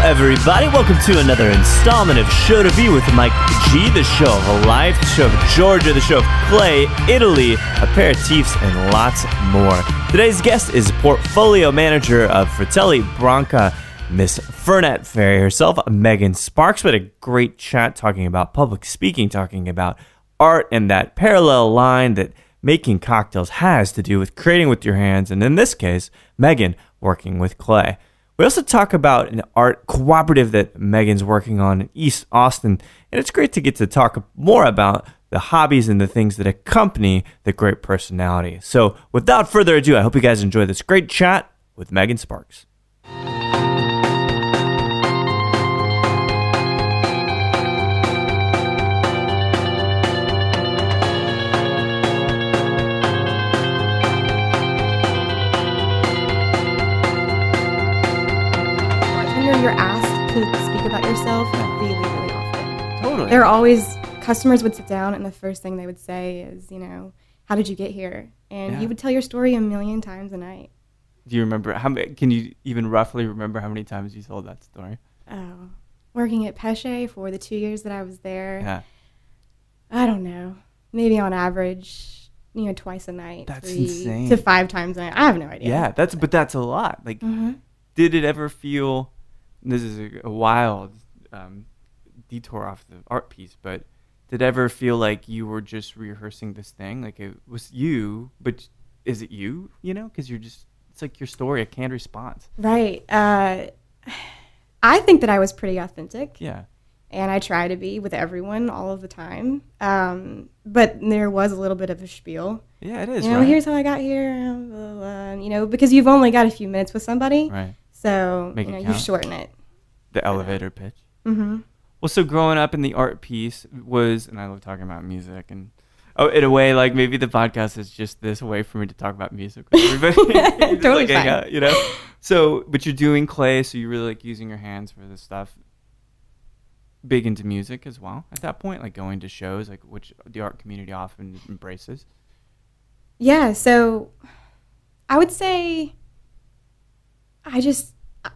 Everybody, welcome to another installment of Show to Be with Mike G, the show of life, the show of Georgia, the show of Clay, Italy, aperitifs, and lots more. Today's guest is portfolio manager of Fratelli Branca, Miss Fernet Fairy herself, Megan Sparks. We had a great chat talking about public speaking, talking about art and that parallel line that making cocktails has to do with creating with your hands, and in this case, Megan working with clay. We also talk about an art cooperative that Megan's working on in East Austin, and it's great to get to talk more about the hobbies and the things that accompany the great personality. So without further ado, I hope you guys enjoy this great chat with Megan Sparks. You're asked to speak about yourself really, really often. Totally. There are always, customers would sit down and the first thing they would say is, how did you get here? And you would tell your story a million times a night. Do you remember, can you even roughly remember how many times you told that story? Oh, working at Pesce for the 2 years that I was there. Yeah. I don't know. Maybe on average, twice a night. That's 3 insane. to 5 times a night. I have no idea. Yeah, that's a lot. Like, Did it ever feel... This is a wild detour off the art piece, but did it ever feel like you were just rehearsing this thing? Like it was you, but is it you? Because it's like your story, a canned response. Right. I think that I was pretty authentic. Yeah. And I try to be with everyone all of the time. But there was a little bit of a spiel. Yeah, it is. Right? Here's how I got here, blah, blah, because you've only got a few minutes with somebody. Right. So, you shorten it. The elevator pitch. Mm-hmm. Well, so growing up in the art piece was, and I love talking about music, and in a way, like maybe the podcast is just this way for me to talk about music with everybody. Totally fine. So, but you're doing clay, so you really like using your hands for this stuff. Big into music as well at that point, like going to shows, like which the art community often embraces. Yeah, so I would say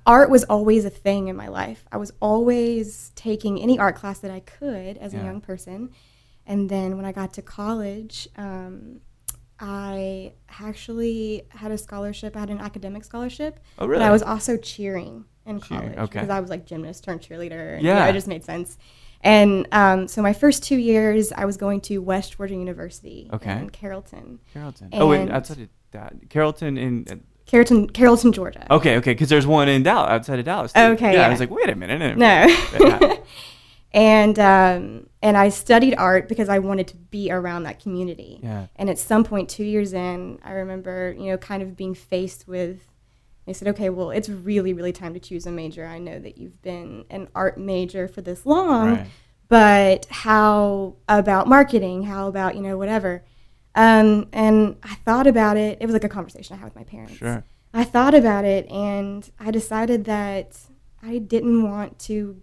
art was always a thing in my life. I was always taking any art class that I could as a young person. And then when I got to college, I actually had a scholarship. I had an academic scholarship. Oh, really? But I was also cheering in college. Okay. Because I was like gymnast turned cheerleader. And, yeah. It just made sense. And so my first 2 years, I was going to West Georgia University in Carrollton. Outside of that. Carrollton in... Carrollton, Georgia. Okay, because there's one in Dallas, outside of Dallas, too. Okay, yeah. I was like, wait a minute. No. And I studied art because I wanted to be around that community. Yeah. And at some point, 2 years in, I remember, kind of being faced with, they said, okay, well, it's really, really time to choose a major. I know that you've been an art major for this long, but how about marketing? How about, whatever? And I thought about it. It was like a conversation I had with my parents. Sure. I thought about it, and I decided that I didn't want to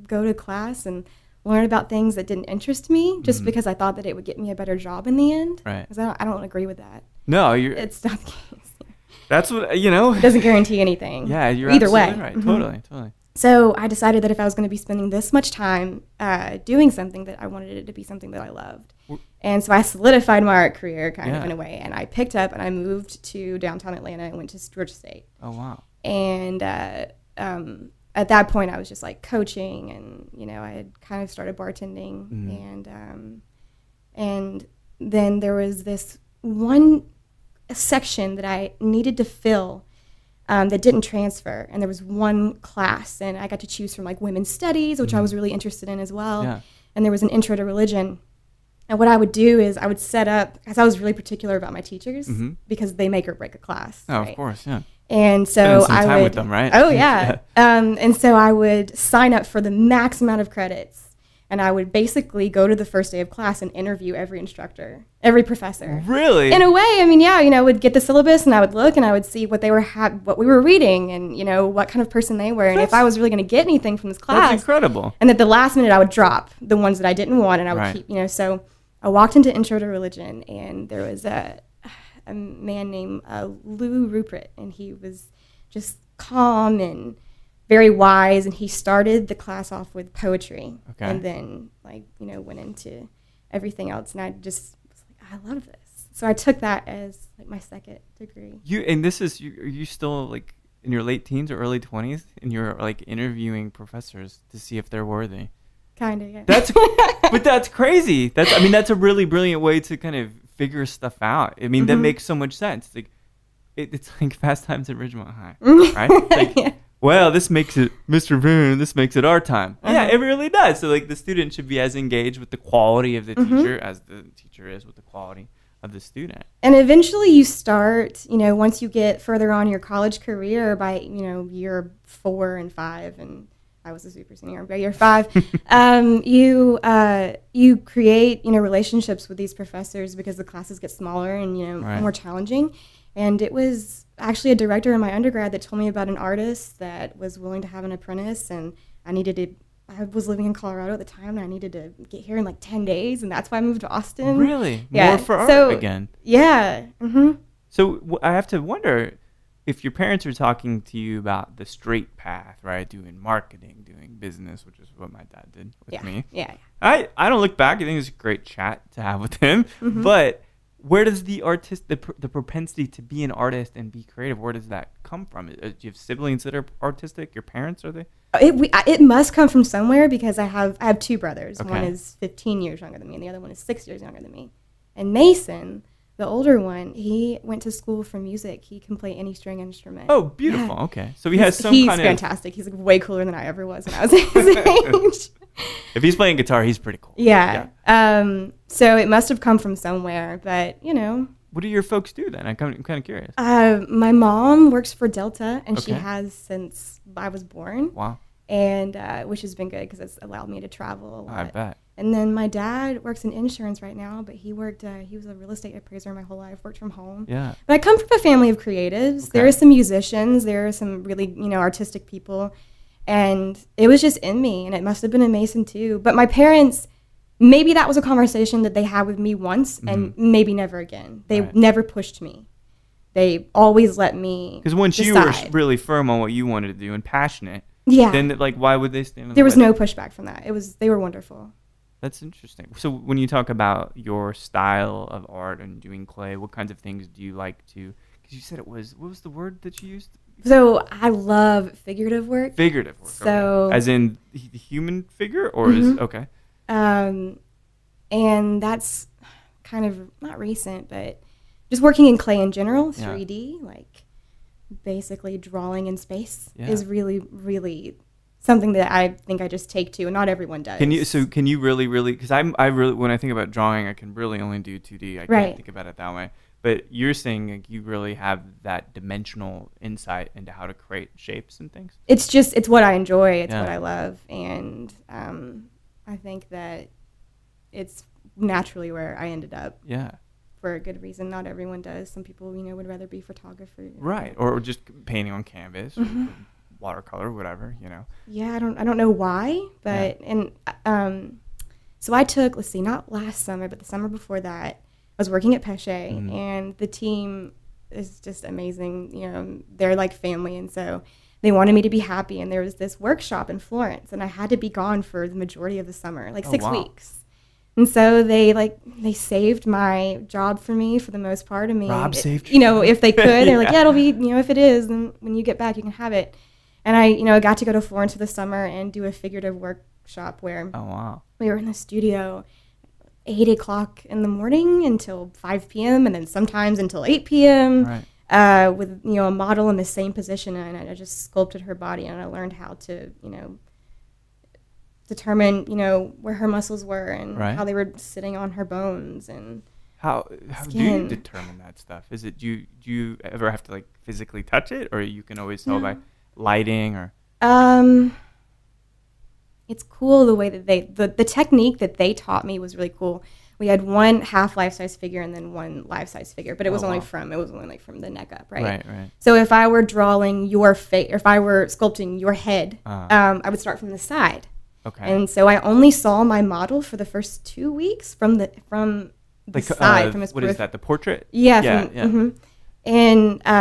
go to class and learn about things that didn't interest me just because I thought that it would get me a better job in the end. Right. Because I don't agree with that. No, it's not the case. That's what, It doesn't guarantee anything. Yeah, you're either absolutely way. Right. Mm-hmm. Totally. So I decided that if I was going to be spending this much time doing something, that I wanted it to be something that I loved. And so I solidified my art career kind of in a way. And I picked up and I moved to downtown Atlanta and went to Georgia State. Oh, wow. And at that point, I was just like coaching, and I had kind of started bartending, and then there was this one section that I needed to fill that didn't transfer, and there was one class, and I got to choose from like women's studies, which I was really interested in as well, and there was an intro to religion. And what I would do is I would set up, because I was really particular about my teachers, because they make or break a class. Oh, right? of course, yeah. And so spending some time with them, right? Oh yeah. And so I would sign up for the max amount of credits. And I would basically go to the first day of class and interview every instructor, every professor. Really? In a way, I mean, yeah, I would get the syllabus and I would look and I would see what they were what we were reading and, what kind of person they were and if I was really going to get anything from this class. That's incredible. And at the last minute, I would drop the ones that I didn't want and I would keep, So I walked into Intro to Religion and there was a man named Lou Rupert and he was just calm and very wise, and he started the class off with poetry, and then went into everything else, and I just was like, I love this. So I took that as like my second degree. Are you still like in your late teens or early 20s, and you're like interviewing professors to see if they're worthy? Kind of, yeah. But that's crazy. That's a really brilliant way to kind of figure stuff out. I mean, that makes so much sense. Like, it's like Fast Times at Ridgemont High, right? It's like, yeah. Well, this makes it, Mr. Boone, this makes it our time. Yeah, it really does. So, like, the student should be as engaged with the quality of the teacher as the teacher is with the quality of the student. And eventually you start, once you get further on your college career by, year 4 and 5, and I was a super senior by year 5, you create, relationships with these professors because the classes get smaller and, more challenging. And it was actually a director in my undergrad that told me about an artist that was willing to have an apprentice, and I was living in Colorado at the time, and I needed to get here in like 10 days, and that's why I moved to Austin. Really? Yeah. More for art again? Yeah. Mm-hmm. So I have to wonder if your parents are talking to you about the straight path, right? Doing marketing, doing business, which is what my dad did with me. Yeah. I don't look back. I think it's a great chat to have with him, but where does the propensity to be an artist and be creative, where does that come from? Do you have siblings that are artistic? Your parents, are they? It must come from somewhere because I have 2 brothers. Okay. One is 15 years younger than me, and the other one is 6 years younger than me. And Mason, the older one, he went to school for music. He can play any string instrument. Oh, beautiful. Yeah. Okay. So he's fantastic. He's like way cooler than I ever was when I was his age. If he's playing guitar, he's pretty cool. Yeah. So it must have come from somewhere, but What do your folks do then? I'm kind of curious. My mom works for Delta, and she has since I was born. Wow. And which has been good because it's allowed me to travel a lot. I bet. And then my dad works in insurance right now, but he was a real estate appraiser my whole life, worked from home. Yeah. But I come from a family of creatives. Okay. There are some musicians. There are some really, artistic people. And it was just in me, and it must have been in Mason too. But my parents, maybe that was a conversation that they had with me once, and maybe never again. They never pushed me. They always let me Because once decide. You were really firm on what you wanted to do and passionate, then why would they stand on There was no pushback from that. They were wonderful. That's interesting. So when you talk about your style of art and doing clay, what kinds of things do you like to... Because you said what was the word that you used? So I love figurative work. Figurative work. So, okay. As in the human figure, or is okay. And that's kind of not recent, but just working in clay in general, 3D, like basically drawing in space is really, really something that I think I just take to, and not everyone does. Can you really, because I really, when I think about drawing, I can really only do 2D. I can't think about it that way. But you're saying like, you really have that dimensional insight into how to create shapes and things? It's what I enjoy. It's what I love. And I think that it's naturally where I ended up. Yeah. For a good reason. Not everyone does. Some people, would rather be photographers. Right. Or just painting on canvas or watercolor, whatever, Yeah, I don't know why, but so I took, not last summer, but the summer before that, I was working at Pesce, and the team is just amazing. They're like family, and so they wanted me to be happy. And there was this workshop in Florence, and I had to be gone for the majority of the summer, 6 weeks. And so they saved my job for me for the most part. I mean, Rob saved you. If they could, they're like, it'll be, if it is, then when you get back, you can have it. And I got to go to Florence for the summer and do a figurative workshop where we were in the studio 8 o'clock in the morning until 5 p.m. and then sometimes until 8 p.m. Right. With a model in the same position, and I just sculpted her body, and I learned how to determine where her muscles were and how they were sitting on her bones, and How do you determine that stuff? Is it do you ever have to like physically touch it, or you can always tell by lighting or? It's cool the way that the technique that they taught me was really cool. We had one half life-size figure and then one life-size figure, but it was only like from the neck up, right? Right. So if I were drawing your face, if I were sculpting your head, I would start from the side. Okay. And so I only saw my model for the first 2 weeks from the side, from his what is that? The portrait? Yeah. And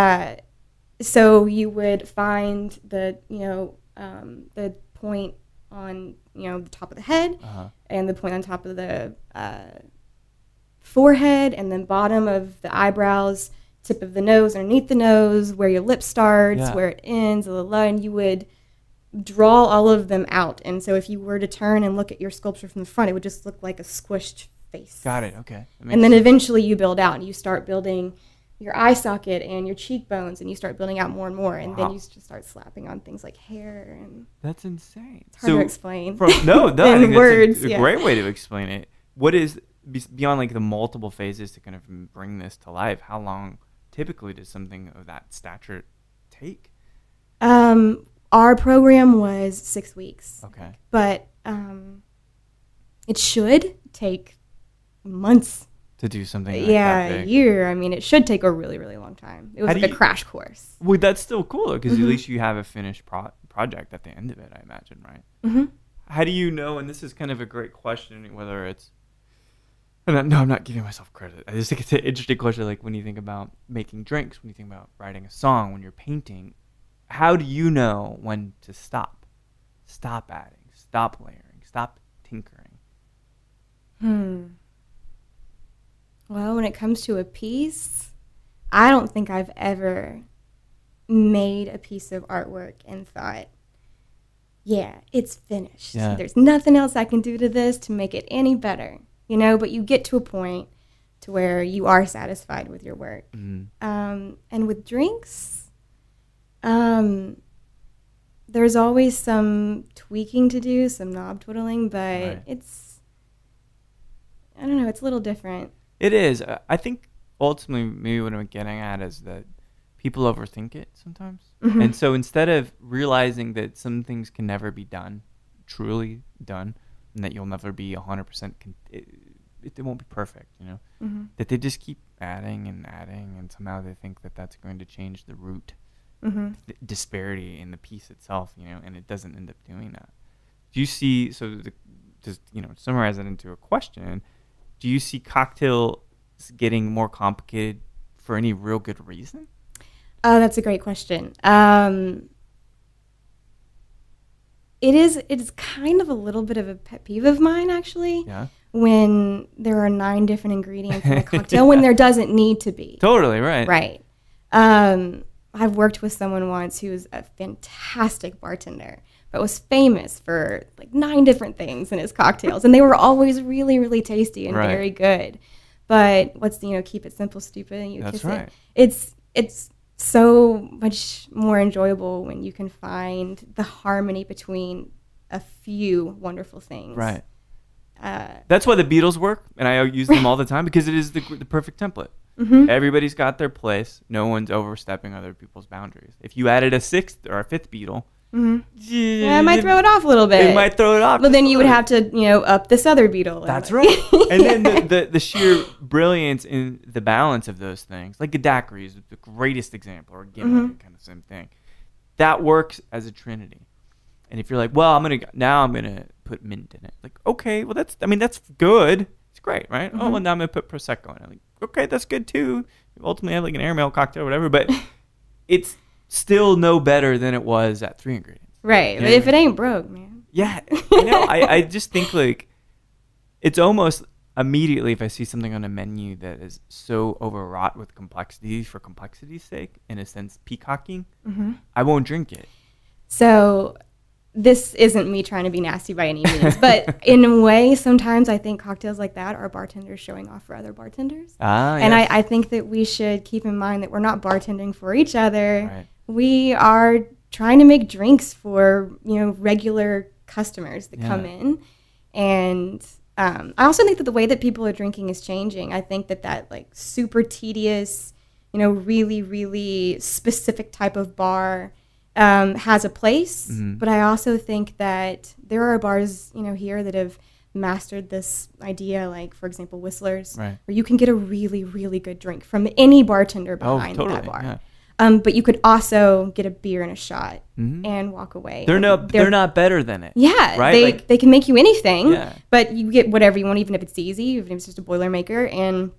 so you would find the point on the top of the head, and the point on top of the forehead, and then bottom of the eyebrows, tip of the nose, underneath the nose, where your lip starts, where it ends, and you would draw all of them out. And so if you were to turn and look at your sculpture from the front, it would just look like a squished face. Got it. Okay. And then eventually you build out, and you start building your eye socket and your cheekbones, and you start building out more and more, and then you just start slapping on things like hair. And that's insane. It's hard to explain. No, in I think words. It's a great way to explain it. What is beyond like the multiple phases to kind of bring this to life? How long typically does something of that stature take? Our program was 6 weeks. Okay, but it should take months. To do something like that big. A year. I mean, it should take a really, really long time. It was like a crash course. Well, that's still cool, because at least you have a finished project at the end of it, I imagine, right? Mm-hmm. How do you know, and this is kind of a great question, whether it's, I'm not giving myself credit. I just think it's an interesting question, like when you think about making drinks, when you think about writing a song, when you're painting, how do you know when to stop? Stop adding, stop layering, stop tinkering. Well, when it comes to a piece, I don't think I've ever made a piece of artwork and thought, yeah, it's finished. Yeah. There's nothing else I can do to this to make it any better, but you get to a point to where you are satisfied with your work. Mm-hmm. And with drinks, there's always some tweaking to do, some knob twiddling, but it's a little different. It is. I think ultimately maybe what I'm getting at is that people overthink it sometimes. Mm-hmm. And so instead of realizing that some things can never be done, truly done, and that you'll never be 100%, it won't be perfect, mm-hmm. that they just keep adding, and somehow they think that that's going to change the root mm-hmm. disparity in the piece itself, and it doesn't end up doing that. Do you see, just summarize that into a question, do you see cocktails getting more complicated for any real good reason? That's a great question. It's kind of a little bit of a pet peeve of mine, actually. Yeah. When there are 9 different ingredients in a cocktail when there doesn't need to be. Totally, right. Right. I've worked with someone once who was a fantastic bartender, but was famous for like 9 different things in his cocktails, and they were always really, really tasty and very good. But keep it simple, stupid, and you That's kiss right. it. It's so much more enjoyable when you can find the harmony between a few wonderful things. Right. That's why the Beatles work, and I use them all the time because it is the perfect template. Mm-hmm. Everybody's got their place. No one's overstepping other people's boundaries. If you added a 6th or a 5th Beatle, it might throw it off a little bit. It might throw it off. But then you would have to, up this other Beatle. That's right. And then the sheer brilliance in the balance of those things, like a daiquiri is the greatest example, or a gimlet, kind of same thing. That works as a trinity. And if you're like, well, I'm gonna put mint in it. Like, okay, well that's good. It's great, right? Mm-hmm. Oh, well now I'm gonna put prosecco in it. Like, okay, that's good too. Ultimately, I have like an airmail cocktail or whatever, but it's still no better than it was at 3 ingredients. Right. But if it ain't broke, man. Yeah, I know. I just think like it's almost immediately if I see something on a menu that is so overwrought with complexity for complexity's sake, in a sense, peacocking, I won't drink it. So this isn't me trying to be nasty by any means, but in a way, sometimes I think cocktails like that are bartenders showing off for other bartenders. And yes. I think that we should keep in mind that we're not bartending for each other. Right. We are trying to make drinks for, regular customers that come in. And I also think that the way that people are drinking is changing. I think that like super tedious, really, really specific type of bar has a place. But I also think that there are bars, here that have mastered this idea, like, for example, Whistler's, where you can get a really, really good drink from any bartender behind that bar. Yeah. But you could also get a beer and a shot and walk away. They're not better than it. Yeah, right. They can make you anything, but you get whatever you want, even if it's easy, even if it's just a Boilermaker, and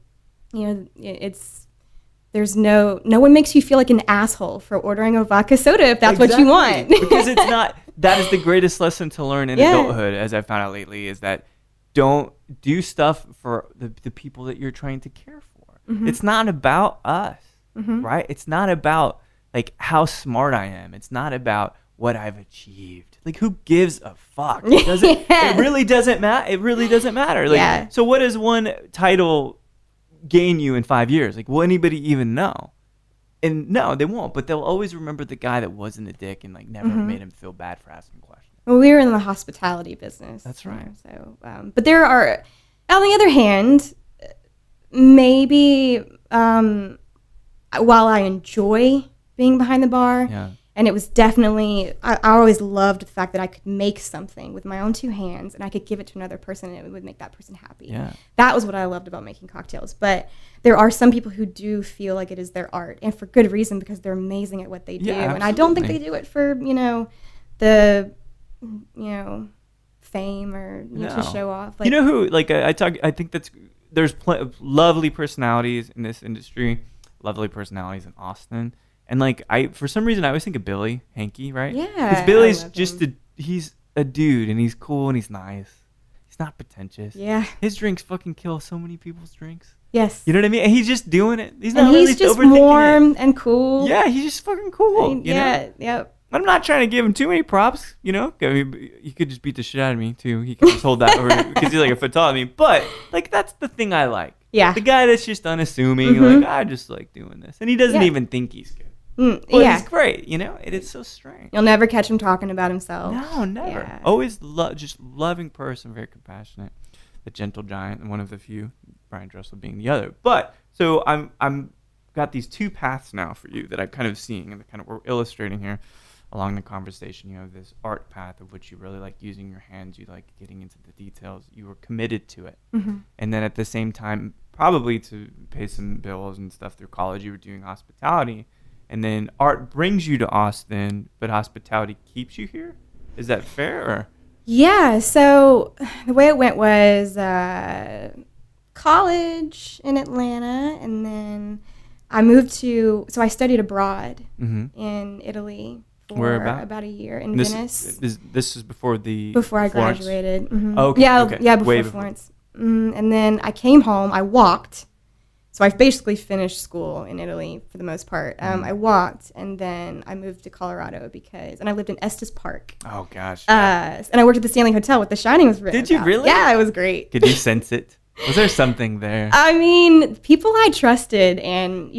there's no one makes you feel like an asshole for ordering a vodka soda if that's what you want. Because it's not. That is the greatest lesson to learn in adulthood, as I've found out lately, is that don't do stuff for the people that you're trying to care for. It's not about us. Right? It's not about like how smart I am. It's not about what I've achieved. Like, who gives a fuck? It really doesn't matter. It really doesn't matter. Like, so what does one title gain you in 5 years? Like, will anybody even know? And no, they won't. But they'll always remember the guy that wasn't a dick and like never made him feel bad for asking questions. Well, we were in the hospitality business. That's right. So, but there are, on the other hand, maybe. While I enjoy being behind the bar, and it was definitely, I always loved the fact that I could make something with my own two hands and I could give it to another person and it would make that person happy. Yeah. That was what I loved about making cocktails. But there are some people who do feel like it is their art, and for good reason, because they're amazing at what they do. And I don't think they do it for, the, fame or to show off. Like, who, like, I think there's lovely personalities in this industry. Lovely personalities in Austin, and like for some reason I always think of Billy Hankey, right? Yeah, because Billy's just he's a dude and he's cool and he's nice. He's not pretentious. Yeah, his drinks fucking kill so many people's drinks. Yes, you know what I mean. And he's just doing it. He's not. And he's just warm and cool. Yeah, he's just fucking cool. You know? Yep. I'm not trying to give him too many props, I mean, he could just beat the shit out of me too. He could just hold that over because he's like a foot taller than me. But like that's the thing I like. Yeah. The guy that's just unassuming, like, I just like doing this. And he doesn't even think he's good. But he's great, It is so strange. You'll never catch him talking about himself. No, never. Yeah. Always just loving person, very compassionate. The gentle giant, and one of the few, Brian Dressel being the other. But, so I'm got these two paths now for you that I'm kind of seeing and kind of we're illustrating here along the conversation. You have this art path of which you really like using your hands, you like getting into the details, you were committed to it. And then at the same time, probably to pay some bills and stuff through college, you were doing hospitality, and then art brings you to Austin, but hospitality keeps you here. Is that fair? Or? Yeah, so the way it went was college in Atlanta, and then I moved so I studied abroad in Italy for about a year in Venice. This is before I Florence. Graduated. Okay. Yeah, before Florence. And then I came home. I walked. So I basically finished school in Italy for the most part. I walked, and then I moved to Colorado and I lived in Estes Park. Oh, gosh. And I worked at the Stanley Hotel with The Shining was written Did you about. really? Yeah, it was great. Could you sense it? Was there something there? I mean, people I trusted and,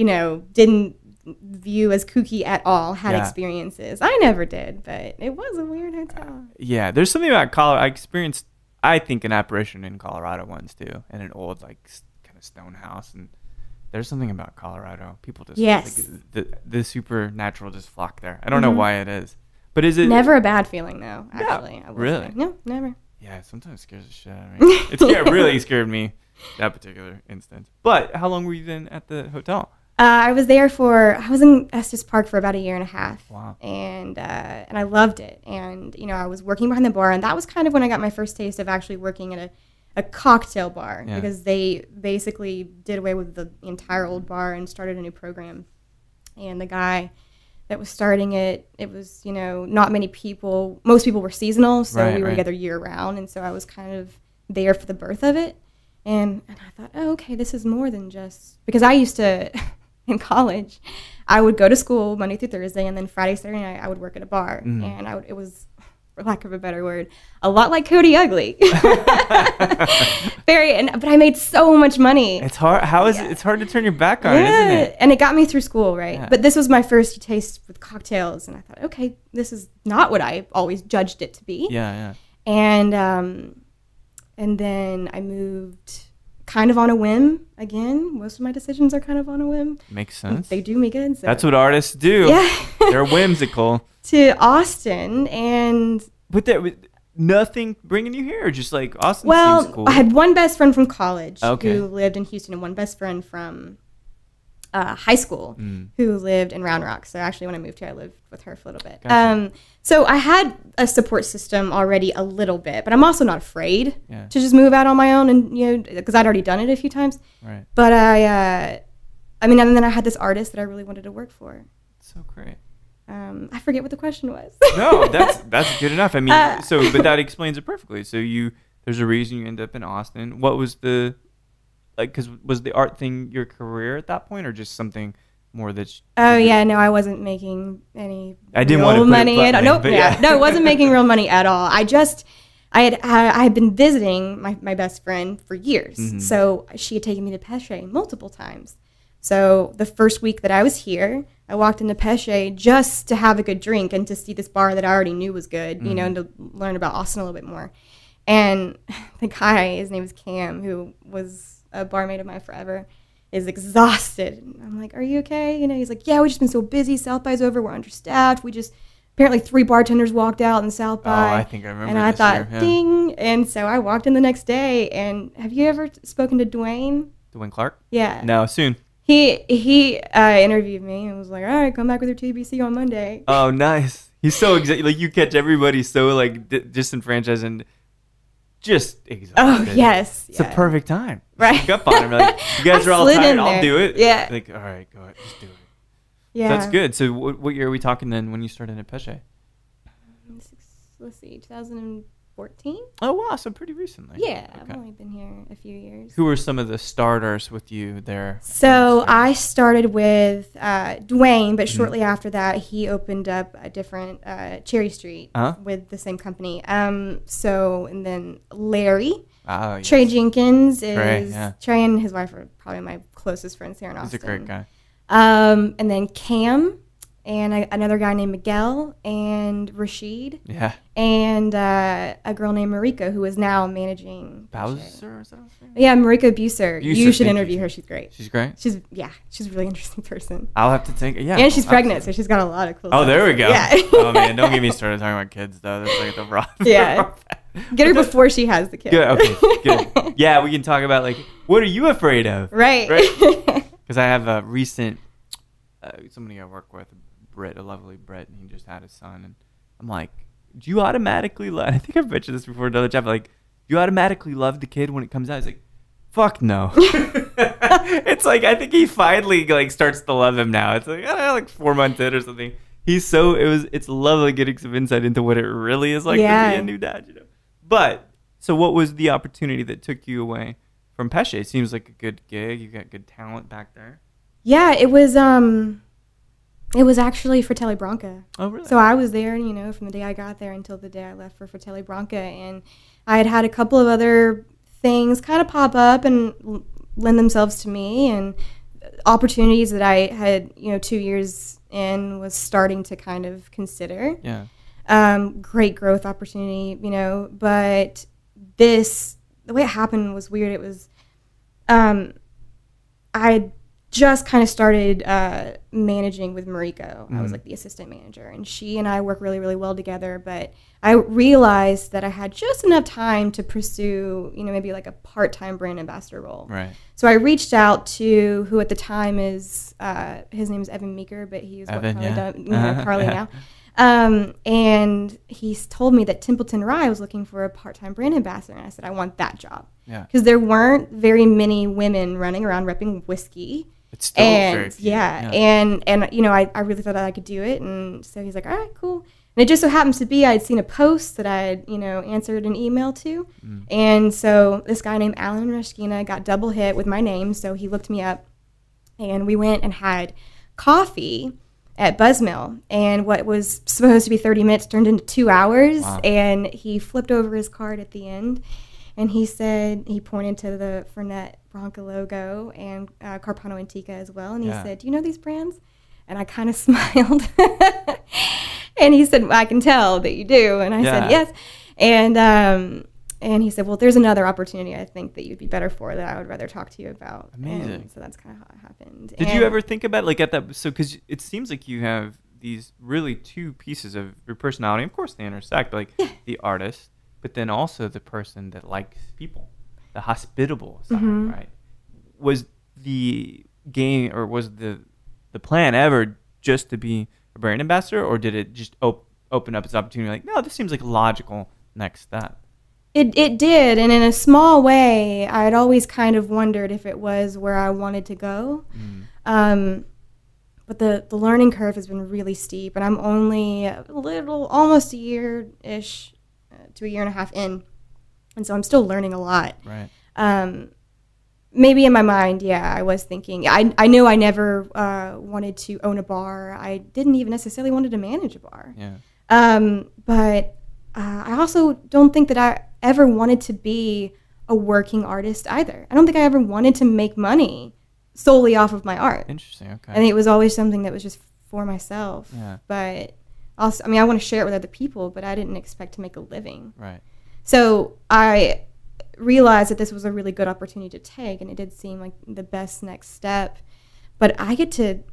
didn't view as kooky at all had experiences. I never did, but it was a weird hotel. Yeah, there's something about Colorado. I experienced, I think, an apparition in Colorado once too, in an old like kind of stone house, and there's something about Colorado. People just like, the supernatural just flock there. I don't know why it is, but is it never a bad feeling though? Actually, no, really? No, never. Yeah, sometimes it scares the shit out of me. It really scared me that particular instance. But how long were you then at the hotel? I was in Estes Park for about a year and a half. Wow. And I loved it. And, I was working behind the bar, and that was kind of when I got my first taste of actually working at a cocktail bar, because they basically did away with the entire old bar and started a new program. And the guy that was starting it was, not many people. Most people were seasonal, so we were together year round. And so I was kind of there for the birth of it. And I thought, oh, okay, this is more than just, because I used to... in college, I would go to school Monday through Thursday, and then Friday, Saturday night, I would work at a bar. And it was, for lack of a better word, a lot like Cody Ugly. But I made so much money. It's hard. It's hard to turn your back on, isn't it? And it got me through school, right? Yeah. But this was my first taste with cocktails, and I thought, okay, this is not what I always judged it to be. Yeah. And And then I moved kind of on a whim again. Most of my decisions are kind of on a whim. Makes sense. They do me good. So. That's what artists do. Yeah. They're whimsical. To Austin, and... But there was nothing bringing you here, just like Austin seems cool. I had one best friend from college Okay. who lived in Houston, and one best friend from high school who lived in Round Rock. So actually, when I moved here, I lived with her for a little bit. Gotcha. So I had a support system already a little bit, but I'm also not afraid Yeah. to just move out on my own, and because I'd already done it a few times. Right. But I mean, and then I had this artist that I really wanted to work for. So great. I forget what the question was. No, that's good enough. I mean, but that explains it perfectly. So there's a reason you end up in Austin. What was because was the art thing your career at that point, or just something more that? No, I wasn't making any real money at all. Nope, yeah. No, I wasn't making real money at all. I had been visiting my best friend for years, so she had taken me to Pesce multiple times. So the first week that I was here, I walked into Pesce just to have a good drink and to see this bar that I already knew was good, and to learn about Austin a little bit more. And the guy, his name is Cam, who was a barmaid of mine forever, is exhausted. And I'm like, are you okay? He's like, yeah, we've just been so busy. South by's over. We're understaffed. Apparently 3 bartenders walked out in South by. Oh, I think I remember. And I thought, ding. And so I walked in the next day. And have you ever spoken to Dwayne? Dwayne Clark? Yeah. No, soon. He interviewed me and was like, all right, come back with your TBC on Monday. Oh, nice. He's so excited. Like, you catch everybody so, like, disenfranchised and just exhausted. Oh, yes. It's a perfect time. Right. Sneak up on him. Like, you guys are all tired. I'll do it. Yeah. Like, all right, go ahead. Just do it. Yeah. That's good. So what year are we talking then when you started at Pesce? Let's see, 2014? Oh, wow. So pretty recently. Yeah. Okay. I've only been here a few years. Who were some of the starters with you there? So I started with Dwayne, but shortly after that, he opened up a different Cherry Street with the same company. And then Larry. Oh, yes. Trey Jenkins is... Trey, Trey and his wife are probably my closest friends here in Austin. He's a great guy. And then Cam and another guy named Miguel and Rashid. Yeah. And a girl named Marika, who is now managing. Bowser? Is that what I'm saying? Yeah, Marika Buser. You should interview her. She's great. She's great? She's a really interesting person. I'll have to think. Yeah. And she's pregnant, so she's got a lot of cool stuff. Oh, there we go. Yeah. Oh, man. Don't get me started talking about kids, though. That's like the raw. Yeah. Get her before she has the kid. Good. Okay. Good. Yeah, we can talk about, like, what are you afraid of? Right. Because I have a recent, somebody I work with, a lovely Brit, and he just had a son, and I'm like, do you automatically love, I think I've mentioned this before in another job, like, do you automatically love the kid when it comes out? He's like, fuck no. It's like, I think he finally, like, starts to love him now. It's like, I don't know, like 4 months in or something. It's lovely getting some insight into what it really is like to be a new dad, But, so what was the opportunity that took you away from Pesce? It seems like a good gig. You got good talent back there. Yeah, it was actually Fratelli Branca. Oh, really? So I was there, from the day I got there until the day I left for Fratelli Branca, and I had a couple of other things kind of pop up and lend themselves to me, and opportunities that I had, 2 years in was starting to kind of consider. Yeah. Great growth opportunity, but the way it happened was weird. It was, I just kind of started managing with Mariko. I was like the assistant manager, and she and I work really, really well together, but I realized that I had just enough time to pursue, maybe like a part-time brand ambassador role. Right. So I reached out to who at the time is, his name is Evan Meeker, but he is Carly now. And he's told me that Templeton Rye was looking for a part-time brand ambassador, and I said, I want that job. Yeah. Because there weren't very many women running around repping whiskey. It's still very few. And I really thought that I could do it, and so he's like, all right, cool. And it just so happens to be I'd seen a post that I had, answered an email to, and so this guy named Alan Rashkina got double hit with my name, so he looked me up, and we went and had coffee at Buzzmill, and what was supposed to be 30 minutes turned into 2 hours. Wow. And he flipped over his card at the end, and he said, he pointed to the Fernet Branca logo and Carpano Antica as well, and he said, do you know these brands? And I kind of smiled, and he said, I can tell that you do, and I said yes. And And he said, well, there's another opportunity I think that you'd be better for that I would rather talk to you about. Amazing. And so that's kind of how it happened. Did you ever think about like at that? So because it seems like you have these really two pieces of your personality. Of course, they intersect, like the artist, but then also the person that likes people, the hospitable side, right? Was the game or was the plan ever just to be a brand ambassador, or did it just open up its opportunity? Like, no, this seems like a logical next step. It did, and in a small way, I'd always kind of wondered if it was where I wanted to go. But the learning curve has been really steep, and I'm only almost a year-ish to a year and a half in, and so I'm still learning a lot. Right. Maybe in my mind, I was thinking, I knew I never wanted to own a bar. I didn't even necessarily wanted to manage a bar. Yeah. But I also don't think that I ever wanted to be a working artist either. I don't think I ever wanted to make money solely off of my art. Interesting. Okay. I think it was always something that was just for myself. Yeah. But also, I mean, I want to share it with other people, but I didn't expect to make a living. Right. So I realized that this was a really good opportunity to take, and it did seem like the best next step. But I get to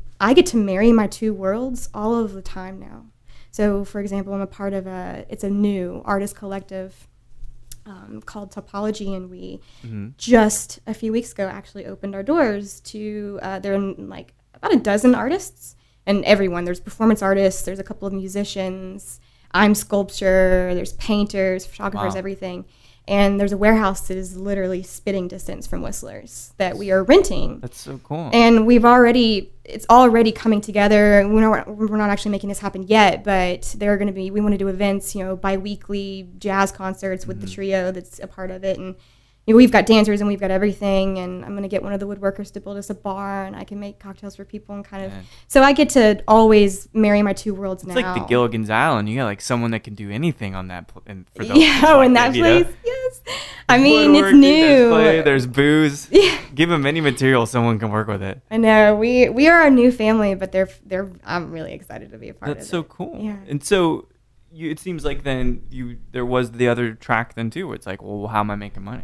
marry my two worlds all of the time now. So, for example, I'm a part of a new artist collective called Topology, and we just a few weeks ago actually opened our doors to there are like about a dozen artists, and everyone. There's performance artists, there's a couple of musicians, I'm sculpture, there's painters, photographers, everything. And there's a warehouse that is literally spitting distance from Whistler's that we are renting. That's so cool. And it's already coming together. We're not actually making this happen yet, but we want to do events, bi-weekly jazz concerts with the trio that's a part of it. And we've got dancers and we've got everything. And I'm going to get one of the woodworkers to build us a bar, and I can make cocktails for people and kind of. So I get to always marry my two worlds now. It's like the Gilligan's Island. You got like someone that can do anything on that. In that place. Yes. I mean, it's new. There's booze. Give them any material, someone can work with it. I know. We are a new family, but I'm really excited to be a part of it. That's so cool. Yeah. And so it seems like then there was the other track then too. Where it's like, well, how am I making money?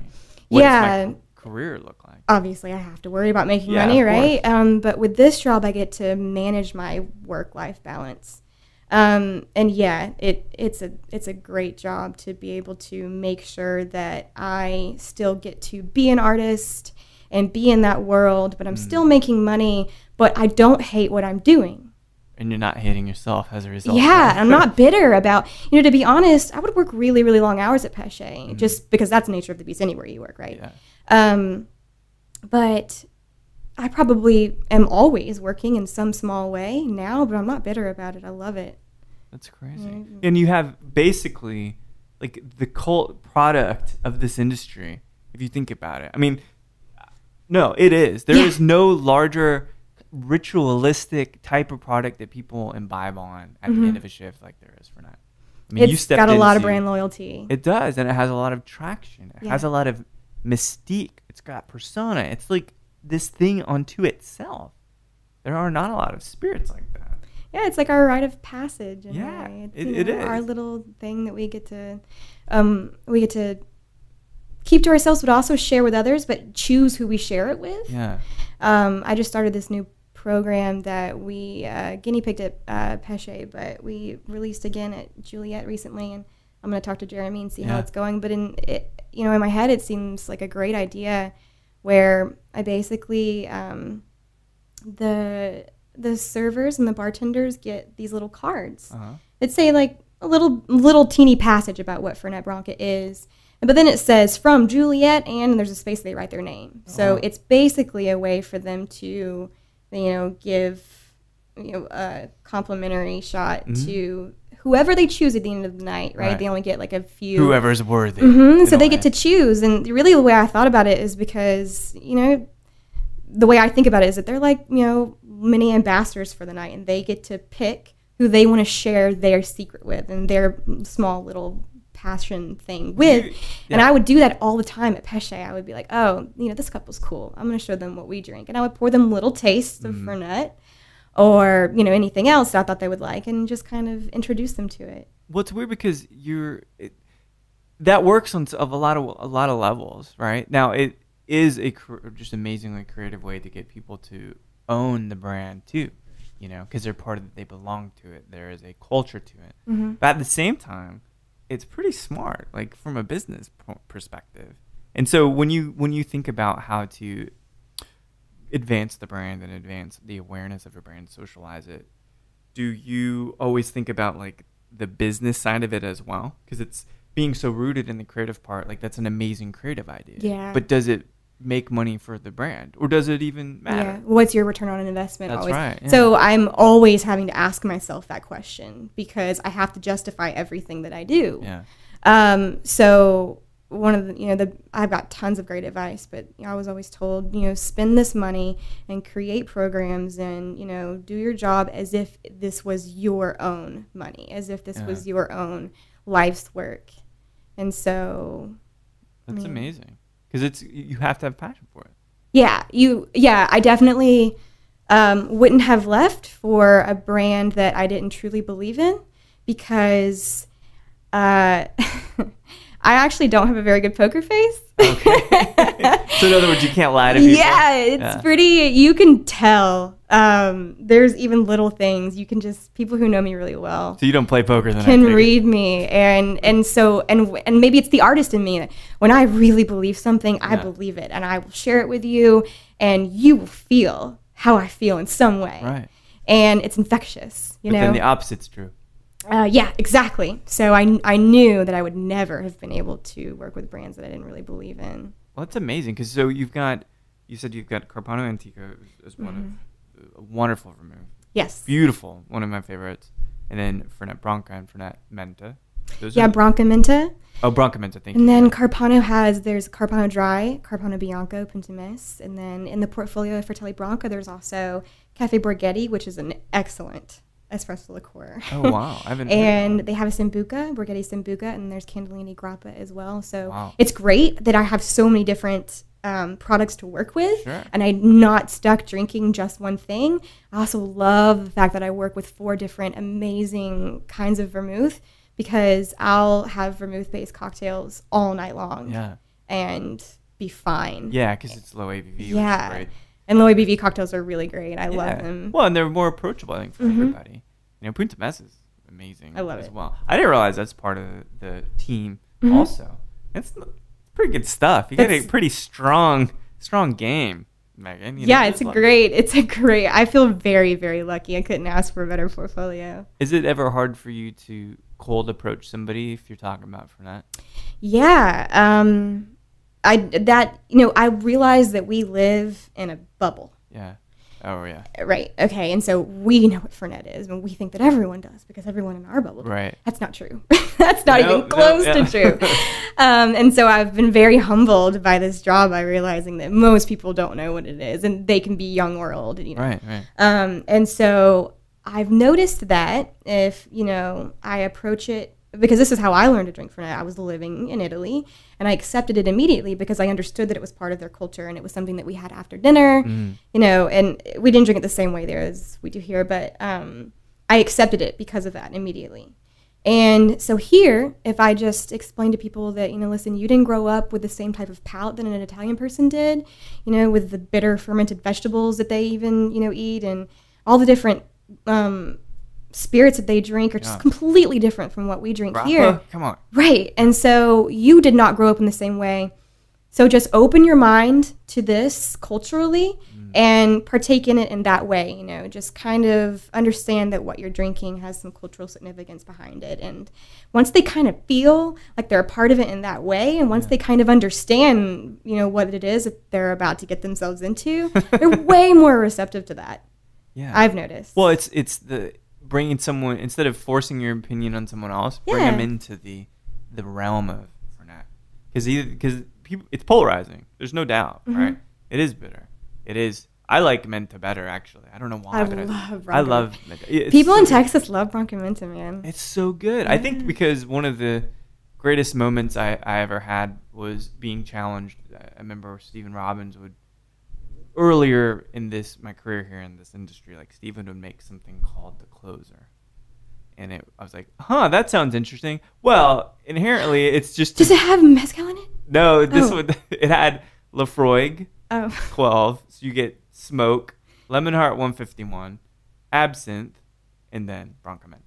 What does my career look like? Obviously, I have to worry about making money, right? But with this job, I get to manage my work-life balance. And it's a great job to be able to make sure that I still get to be an artist and be in that world, but I'm still making money, but I don't hate what I'm doing. And you're not hating yourself as a result. Yeah, I'm not bitter about, to be honest, I would work really, really long hours at Pesce, just because that's the nature of the beast anywhere you work, right? Yeah. But I probably am always working in some small way now, but I'm not bitter about it. I love it. That's crazy. And you have basically like the cult product of this industry, if you think about it. I mean, no, it is. There is no larger ritualistic type of product that people imbibe on at the end of a shift like there is for Fernet. I mean, it's got a lot of brand loyalty. It does, and it has a lot of traction. It has a lot of mystique. It's got persona. It's like this thing unto itself. There are not a lot of spirits like that. Yeah, it's like our rite of passage. It is our little thing that we get to keep to ourselves, but also share with others, but choose who we share it with. Yeah. I just started this new program that we guinea pigged at Pesce, but we released again at Juliet recently, and I'm going to talk to Jeremy and see how it's going. But in my head, it seems like a great idea where I basically the servers and the bartenders get these little cards that say like a little teeny passage about what Fernet Branca is. But then it says from Juliet, and there's a space they write their name. So it's basically a way for them to, give, a complimentary shot to whoever they choose at the end of the night, right? They only get like a few. Whoever's worthy. So they get to choose. And really the way I thought about it is because, the way I think about it is that they're like, mini ambassadors for the night, and they get to pick who they want to share their secret with and their small little passion thing with. And I would do that all the time at Pesce. I would be like, this cup was cool. I'm going to show them what we drink. And I would pour them little tastes of Fernet or, anything else that I thought they would like, and just kind of introduce them to it. Well, it's weird because that works on a lot of levels, right? Now it is just amazingly creative way to get people to own the brand too, because they're part of it, they belong to it. There is a culture to it. Mm-hmm. But at the same time, it's pretty smart, like from a business perspective. And so when you think about how to advance the brand and advance the awareness of a brand, socialize it, do you always think about like the business side of it as well? Because it's being so rooted in the creative part, like that's an amazing creative idea. Yeah. But does it make money for the brand, or does it even matter? Yeah. What's your return on investment? That's always. right. Yeah. So I'm always having to ask myself that question because I have to justify everything that I do. Yeah. So one of the, I've got tons of great advice, but I was always told, spend this money and create programs and, do your job as if this was your own money, as if this was your own life's work. And so that's amazing, because you have to have passion for it. I definitely wouldn't have left for a brand that I didn't truly believe in, because I actually don't have a very good poker face. Okay. So in other words, you can't lie to people. Yeah, it's pretty, you can tell. There's even little things. You can just, people who know me really well. So you don't play poker then? Can read me. And so maybe it's the artist in me. When I really believe something, I believe it. And I will share it with you, and you will feel how I feel in some way. Right. And it's infectious, But then the opposite's true. Yeah, exactly. So I knew that I would never have been able to work with brands that I didn't really believe in. Well, that's amazing, because so you said you've got Carpano Antico as one of a wonderful vermouth. Yes. Beautiful, one of my favorites. And then Fernet Branca and Fernet Menta. Branca Menta. Oh, Branca Menta, thank you. And then Carpano there's Carpano Dry, Carpano Bianco, Pintamis. And then in the portfolio of Fratelli Branca, there's also Cafe Borghetti, which is an excellent espresso liqueur. Oh, wow. And they have a Sambuca, Borghetti Sambuca, and there's Candellini Grappa as well. So It's great that I have so many different products to work with, and I'm not stuck drinking just one thing. I also love the fact that I work with 4 different amazing kinds of vermouth, because I'll have vermouth-based cocktails all night long and be fine. Yeah, because it's low ABV, which is great. And low ABV cocktails are really great. I love them. Well, and they're more approachable, I think, for everybody. Punta Mess is amazing. I love as it. well. I didn't realize that's part of the team also. It's pretty good stuff. You got a pretty strong game, Megan. It's great. I feel very, very lucky. I couldn't ask for a better portfolio. Is it ever hard for you to cold approach somebody if you're talking about Fernet? Yeah. I realize that we live in a bubble. Yeah. Oh, yeah. Right. Okay. And so we know what Fernet is, and we think that everyone does because everyone in our bubble does. Right. That's not true. That's not even close to true. And so I've been very humbled by this job by realizing that most people don't know what it is, and they can be young or old. Right. And so I've noticed that if, I approach it, because this is how I learned to drink Fernet. I was living in Italy, and I accepted it immediately because I understood that it was part of their culture, and it was something that we had after dinner, and we didn't drink it the same way there as we do here, but I accepted it because of that immediately. And so here, if I just explain to people that, listen, you didn't grow up with the same type of palate that an Italian person did, with the bitter fermented vegetables that they even, eat, and all the different spirits that they drink are just completely different from what we drink here. Come on. Right. And so you did not grow up in the same way. So just open your mind to this culturally and partake in it in that way, just kind of understand that what you're drinking has some cultural significance behind it. And once they kind of feel like they're a part of it in that way, and once they kind of understand, what it is that they're about to get themselves into, they're way more receptive to that. Yeah. I've noticed. Well, it's the bringing someone, instead of forcing your opinion on someone else, bring them into the realm of Fernet, because people, it's polarizing. There's no doubt, right? It is bitter. It is. I like Menta better, actually. I don't know why. I love Menta. People in Texas love Branca Menta, man. It's so good. I think because one of the greatest moments I ever had was being challenged. I remember Stephen Robbins would, earlier in my career here in this industry, like Stephen would make something called the closer. And I was like, that sounds interesting. Well, inherently, it's just... Does it have mezcal in it? No, this one, it had Lafroig, 12. So you get smoke, Lemon Heart 151, absinthe, and then Brancamento.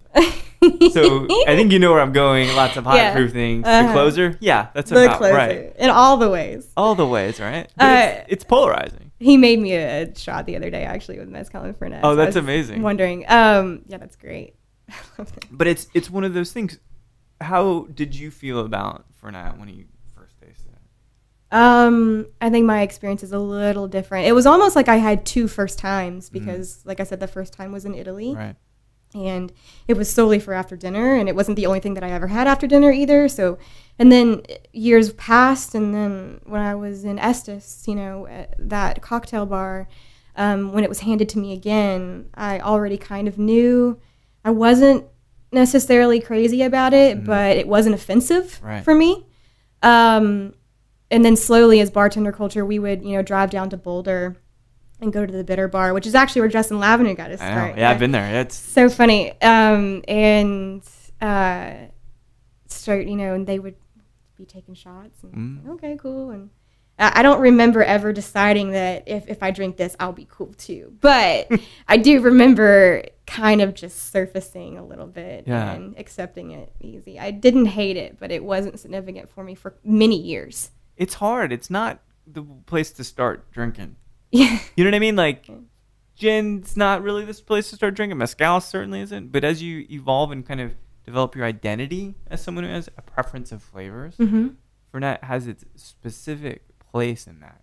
So I think you know where I'm going. Lots of hot proof things. The closer? Yeah, that's about right. In all the ways. All the ways, right? But it's polarizing. He made me a shot the other day, actually, with mezcal and Fernet. Oh, that's amazing. Wondering. Yeah, that's great. But it's one of those things. How did you feel about Fernet when you first tasted it? I think my experience is a little different. It was almost like I had two first times because, like I said, the first time was in Italy. Right. And it was solely for after dinner, and it wasn't the only thing that I ever had after dinner either. So, and then years passed, and then when I was in Estes, at that cocktail bar, when it was handed to me again, I already kind of knew. I wasn't necessarily crazy about it, but it wasn't offensive for me. And then slowly, as bartender culture, we would, drive down to Boulder and go to the Bitter Bar, which is actually where Justin Lavender got his start. Yeah, I've been there. It's so funny. And start, and they would be taking shots. And okay, cool. And I don't remember ever deciding that if I drink this, I'll be cool too. But I do remember kind of just surfacing a little bit and accepting it easy. I didn't hate it, but it wasn't significant for me for many years. It's hard. It's not the place to start drinking. Yeah. You know what I mean? Like, gin's not really this place to start drinking. Mezcal certainly isn't. But as you evolve and kind of develop your identity as someone who has a preference of flavors, Fernet has its specific place in that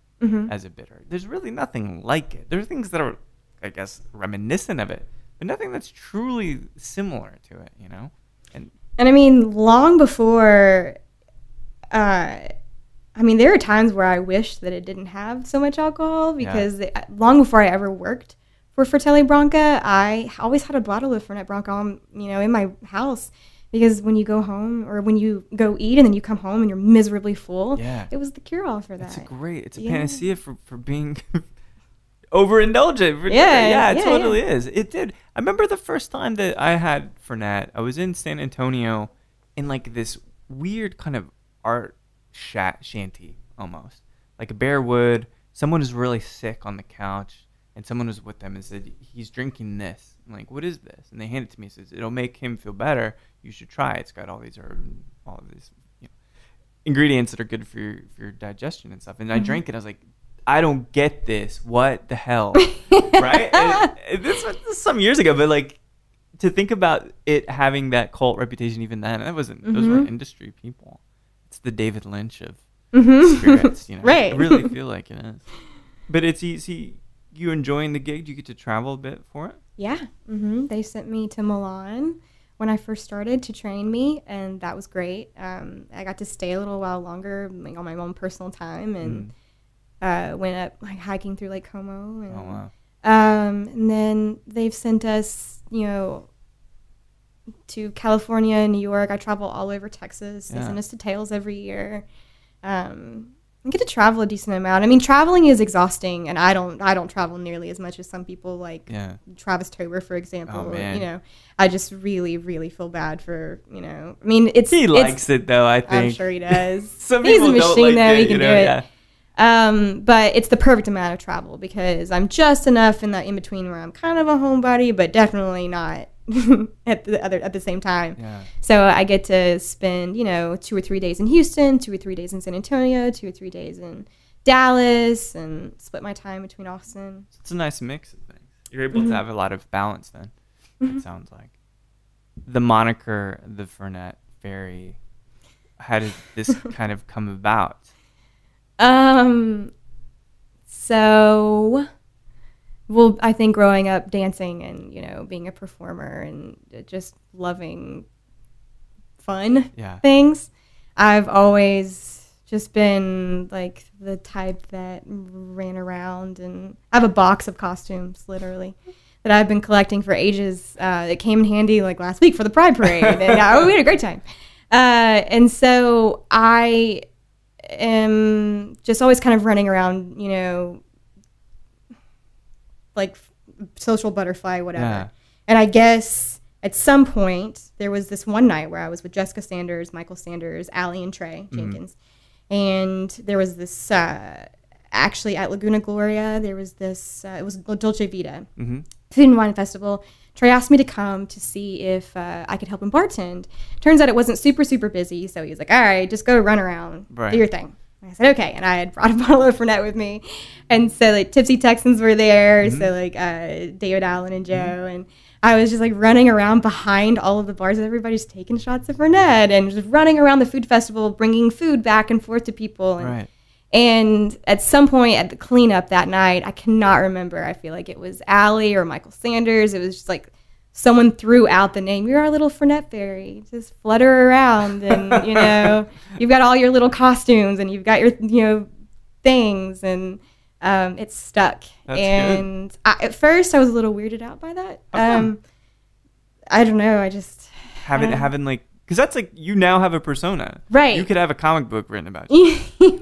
as a bitter. There's really nothing like it. There are things that are, I guess, reminiscent of it, but nothing that's truly similar to it, And I mean, long before... there are times where I wish that it didn't have so much alcohol because long before I ever worked for Fratelli Branca, I always had a bottle of Fernet Branca, in my house because when you go home or when you go eat and then you come home and you're miserably full, it was the cure-all for that. It's a panacea for being overindulgent. It totally is. It did. I remember the first time that I had Fernet, I was in San Antonio in like this weird kind of art shanty almost, like a bare wood. Someone was really sick on the couch and someone was with them and said, he's drinking this. I'm like, what is this? And they handed it to me and says, it'll make him feel better, you should try it. It's got all these herbs and all of these ingredients that are good for your digestion and stuff. And I drank it. I was like, I don't get this, what the hell? Right? And this was some years ago, but like to think about it having that cult reputation even then, those were industry people. It's the David Lynch of spirits, Right. I really feel like it is. But it's easy. You enjoying the gig? Do you get to travel a bit for it? Yeah. They sent me to Milan when I first started to train me, and that was great. I got to stay a little while longer, on my own personal time, and went up hiking through Lake Como. And, oh wow! And then they've sent us, to California and New York. I travel all over Texas. They send us to Tales every year. I get to travel a decent amount. I mean, traveling is exhausting, and I don't travel nearly as much as some people, like Travis Tober, for example. Oh, man. I just really, really feel bad for, I mean, he likes it though, I think. I'm sure he does. Some He's people a machine don't like though. it, He can do it. Yeah. But it's the perfect amount of travel because I'm just enough in that in between where I'm kind of a homebody, but definitely not at the same time. Yeah. So I get to spend 2 or 3 days in Houston, 2 or 3 days in San Antonio, 2 or 3 days in Dallas, and split my time between Austin. It's a nice mix of things. You're able to have a lot of balance then. It sounds like the moniker, the Fernet Fairy. How did this kind of come about? So, well, I think growing up dancing and, being a performer and just loving fun things, I've always just been like the type that ran around, and I have a box of costumes, literally, that I've been collecting for ages. It came in handy like last week for the Pride Parade, and we had a great time. And so I am just always kind of running around, like social butterfly, whatever. Yeah. And I guess at some point, there was this one night where I was with Jessica Sanders, Michael Sanders, Allie and Trey Jenkins. And there was this, actually at Laguna Gloria, there was this, it was Dolce Vita, Food and Wine Festival. Trey asked me to come to see if I could help him bartend. Turns out it wasn't super, super busy. So he was like, all right, just go run around, do your thing. And I said, okay. And I had brought a bottle of Fernet with me. And so like Tipsy Texans were there. So like David Allen and Joe. And I was just like running around behind all of the bars. Everybody's taking shots of Fernet and just running around the food festival, bringing food back and forth to people. And, and at some point at the cleanup that night, I cannot remember. I feel like it was Allie or Michael Sanders. It was just like someone threw out the name, you're our little Fernet Fairy. Just flutter around and, you know, you've got all your little costumes and you've got your, you know, things. And it stuck. That's and at first I was a little weirded out by that. I don't know. I just having like, because that's like, you now have a persona. Right. You could have a comic book written about you. You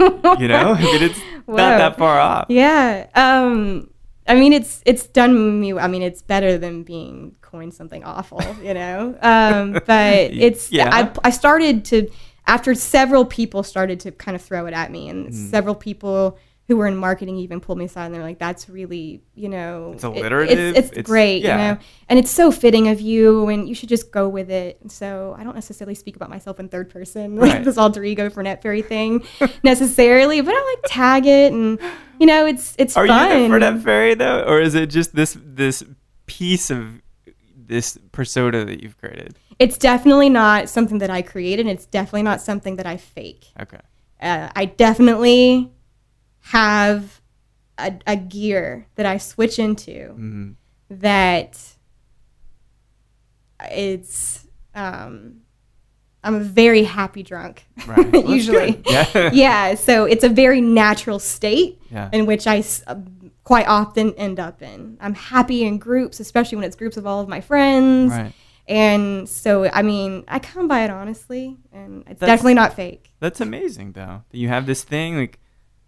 know? I mean, it's not that far off. Yeah. I mean, it's done me. I mean, it's better than being coined something awful, you know? But it's, I started to, after several people started to kind of throw it at me, and several people who were in marketing even pulled me aside and they're like, that's really, you know, it's alliterative. It's great, you know, and it's so fitting of you and you should just go with it. And so I don't necessarily speak about myself in third person, like this alter ego Fernet Fairy thing necessarily, but I like tag it and, you know, it's Are fun. You the Fernet Fairy though? Or is it just this piece of this persona that you've created? It's definitely not something that I created. It's definitely not something that I fake. Okay. I definitely have a gear that I switch into that it's I'm a very happy drunk usually. Yeah, so it's a very natural state in which I quite often end up in. I'm happy in groups, especially when it's groups of all of my friends. And so, I mean, I come by it honestly, and it's definitely not fake. That's amazing, though, that you have this thing, like,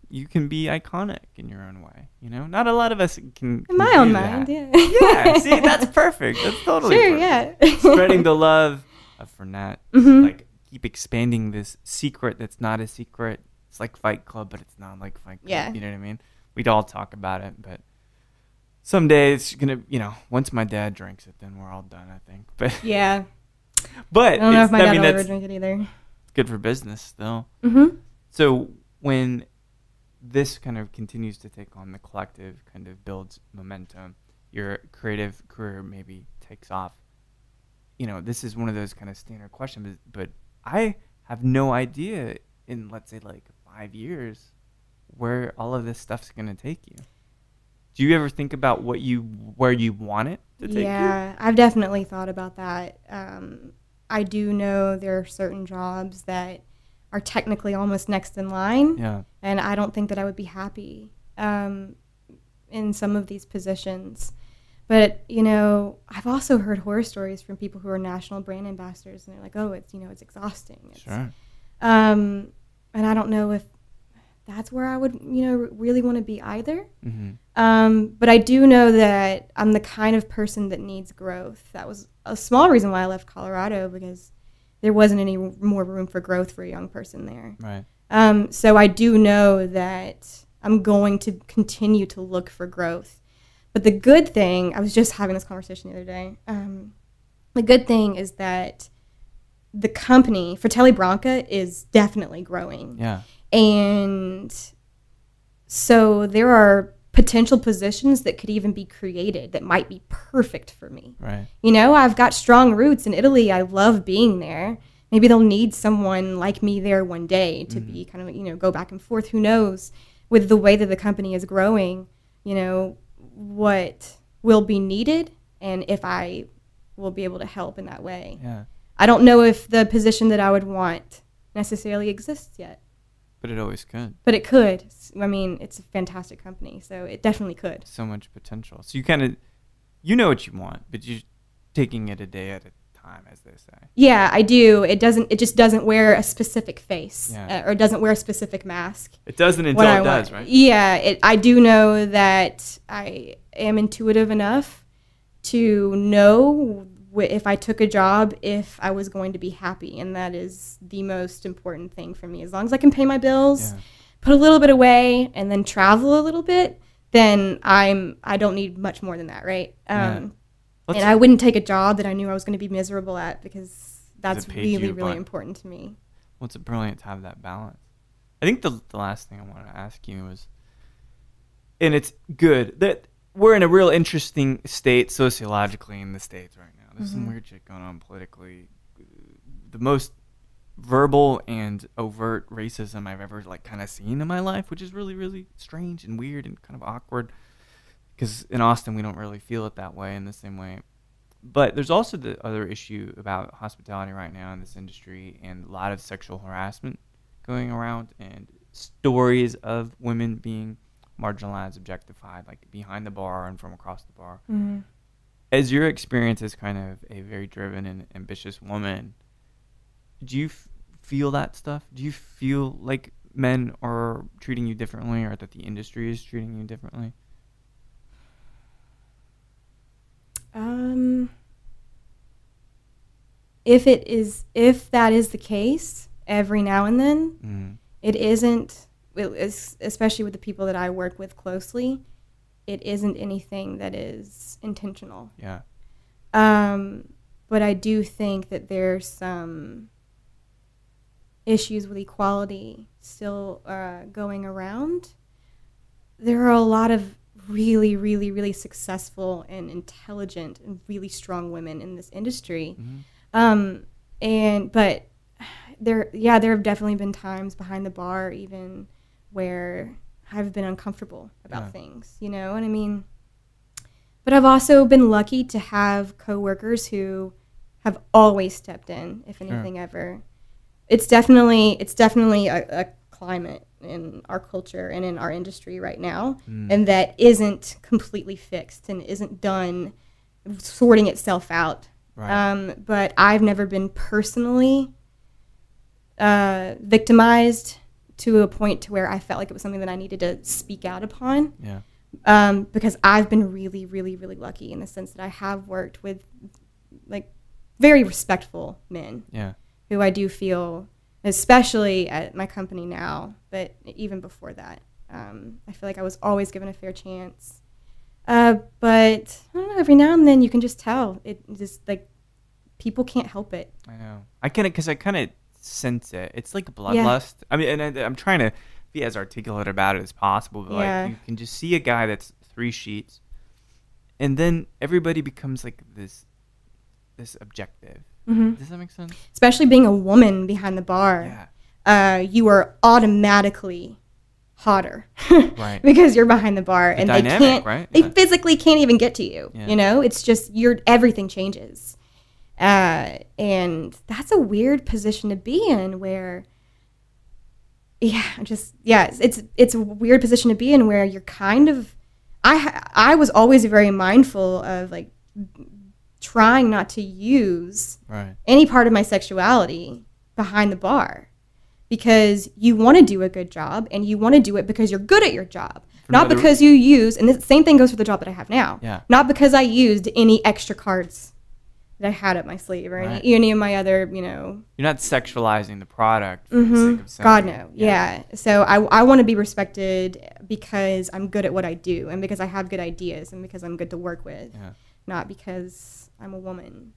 you can be iconic in your own way, you know? Not a lot of us can in my own mind, Yeah, see, that's perfect. That's totally perfect. Yeah. Spreading the love of Fernet. Like, keep expanding this secret that's not a secret. It's like Fight Club, but it's not like Fight Club. Yeah. You know what I mean? We'd all talk about it, but someday it's going to, you know, once my dad drinks it, then we're all done, I think. But yeah. But I don't know if my dad will ever drink it either. It's good for business, though. So when this kind of continues to take on the collective, kind of builds momentum, your creative career maybe takes off. You know, this is one of those kind of standard questions, but I have no idea in, let's say, like 5 years where all of this stuff's going to take you. Do you ever think about where you want it to take you? Yeah, I've definitely thought about that. I do know there are certain jobs that are technically almost next in line. Yeah. And I don't think that I would be happy in some of these positions. But, you know, I've also heard horror stories from people who are national brand ambassadors, and they're like, oh, it's, you know, it's exhausting. Sure. And I don't know if that's where I would, you know, really want to be either. But I do know that I'm the kind of person that needs growth. That was a small reason why I left Colorado, because there wasn't any more room for growth for a young person there. Right. So I do know that I'm going to continue to look for growth. But the good thing, I was just having this conversation the other day. The good thing is that the company, Fratelli Branca, is definitely growing. Yeah. And so there are potential positions that could even be created that might be perfect for me. Right. You know, I've got strong roots in Italy. I love being there. Maybe they'll need someone like me there one day to be kind of, you know, go back and forth. Who knows? With the way that the company is growing, you know, what will be needed and if I will be able to help in that way. Yeah. I don't know if the position that I would want necessarily exists yet. But it always could. But it could. I mean, it's a fantastic company, so it definitely could. So much potential. So you kind of, you know what you want, but you're taking it a day at a time, as they say. Yeah, I do. It just doesn't wear a specific face or doesn't wear a specific mask. It doesn't until it does, right? Yeah, I do know that I am intuitive enough to know if I took a job, if I was going to be happy. And that is the most important thing for me. As long as I can pay my bills, put a little bit away, and then travel a little bit, then I don't need much more than that, right? And I wouldn't take a job that I knew I was going to be miserable at, because that's really, really important to me. Well, it's brilliant to have that balance. I think the last thing I wanted to ask you was, and it's good that we're in a real interesting state sociologically in the States right now. There's some weird shit going on politically. The most verbal and overt racism I've ever kind of seen in my life, which is really, really strange and weird and kind of awkward, because in Austin we don't really feel it that way in the same way. But there's also the other issue about hospitality right now in this industry, and a lot of sexual harassment going around, and stories of women being marginalized, objectified, like behind the bar and from across the bar. As your experience as kind of a very driven and ambitious woman, do you feel that stuff? Do you feel like men are treating you differently, or that the industry is treating you differently? If that is the case, every now and then, it isn't, especially with the people that I work with closely, it isn't anything that is intentional. Yeah. But I do think that there's some issues with equality still going around. There are a lot of really, really, really successful and intelligent and really strong women in this industry. But there have definitely been times behind the bar even where I've been uncomfortable about things, you know what I mean? But I've also been lucky to have coworkers who have always stepped in, if anything ever. It's definitely a climate in our culture and in our industry right now, and that isn't completely fixed and isn't done sorting itself out. Right. But I've never been personally victimized to a point to where I felt like it was something that I needed to speak out upon. Yeah. Because I've been really, really, really lucky in the sense that I have worked with like very respectful men. Yeah. Who I do feel, especially at my company now, but even before that, I feel like I was always given a fair chance. But I don't know, every now and then you can just tell. It just, like, people can't help it. I know. I kind of sense it. It's like bloodlust. Yeah. I mean, and I'm trying to be as articulate about it as possible, but like you can just see a guy that's 3 sheets, and then everybody becomes like this objective. Does that make sense? Especially being a woman behind the bar. Yeah. You are automatically hotter, right? Because you're behind the bar, and dynamic, they can't. Right? They physically can't even get to you. Yeah. You know, it's just everything changes, and that's a weird position to be in. Where, it's a weird position to be in where you're kind of. I was always very mindful of like trying not to use any part of my sexuality behind the bar, because you want to do a good job and you want to do it because you're good at your job, not because you use, and the same thing goes for the job that I have now, not because I used any extra cards that I had up my sleeve or any of my other, You're not sexualizing the product for the sake of selling. God, no. Yeah. So I want to be respected because I'm good at what I do and because I have good ideas and because I'm good to work with, not because I'm a woman.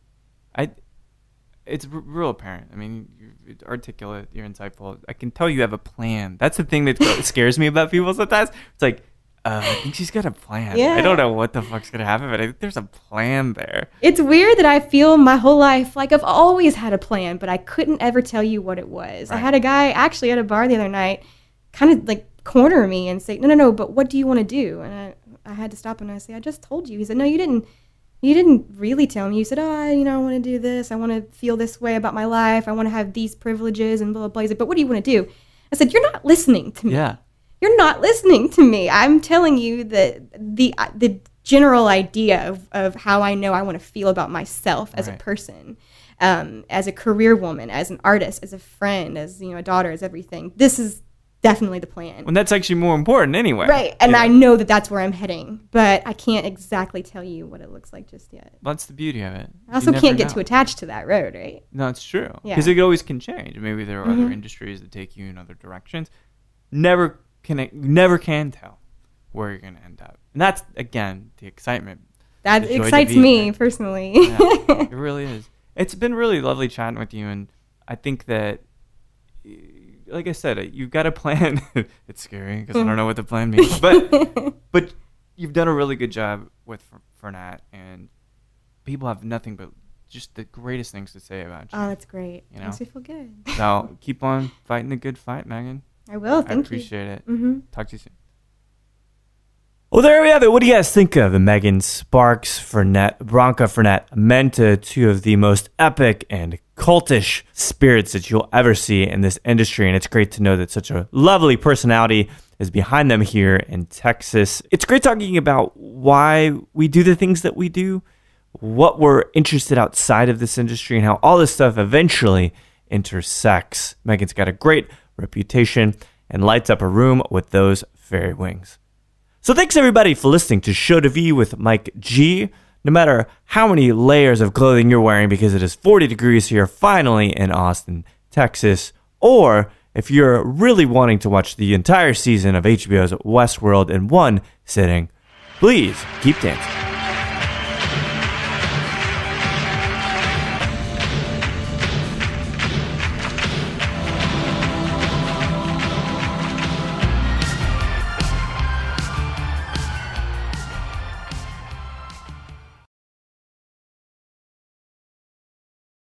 It's real apparent. I mean, you're articulate, you're insightful. I can tell you have a plan. That's the thing that scares me about people sometimes. It's like, I think she's got a plan. Yeah. I don't know what the fuck's going to happen, but I think there's a plan there. It's weird that I feel my whole life like I've always had a plan, but I couldn't ever tell you what it was. Right. I had a guy actually at a bar the other night kind of like corner me and say, no, but what do you want to do? And I had to stop and I say, I just told you. He said, no, you didn't. You didn't really tell me. You said, I want to do this. I want to feel this way about my life. I want to have these privileges and blah, blah, blah. He said, but what do you want to do? I said, you're not listening to me. Yeah. You're not listening to me. I'm telling you the general idea of how I know I want to feel about myself as a person, as a career woman, as an artist, as a friend, as a daughter, as everything. This is definitely the plan. Well, that's actually more important anyway. Right. And I know that that's where I'm heading, but I can't exactly tell you what it looks like just yet. Well, that's the beauty of it. I also can't get too attached to that road, right? No, it's true. Yeah. Because it always can change. Maybe there are other industries that take you in other directions. Never can tell where you're going to end up. And that's, again, the excitement. That excites me personally. Yeah, it really is. It's been really lovely chatting with you, and I think that, like I said, you've got a plan. It's scary because I don't know what the plan means, but you've done a really good job with Fernet, and people have nothing but just the greatest things to say about you. Oh, that's great. Makes me feel good. So keep on fighting the good fight, Megan. I will. Thank you. I appreciate it. Talk to you soon. Well, there we have it. What do you guys think of Megan Sparks Fernet, Branca Fernet, Menta, two of the most epic and cultish spirits that you'll ever see in this industry? And it's great to know that such a lovely personality is behind them here in Texas. It's great talking about why we do the things that we do, what we're interested outside of this industry, and how all this stuff eventually intersects. Megan's got a great reputation and lights up a room with those fairy wings. So thanks everybody for listening to Show to V with Mike G. No matter how many layers of clothing you're wearing because it is 40 degrees here finally in Austin, Texas, or if you're really wanting to watch the entire season of HBO's Westworld in one sitting, please keep dancing.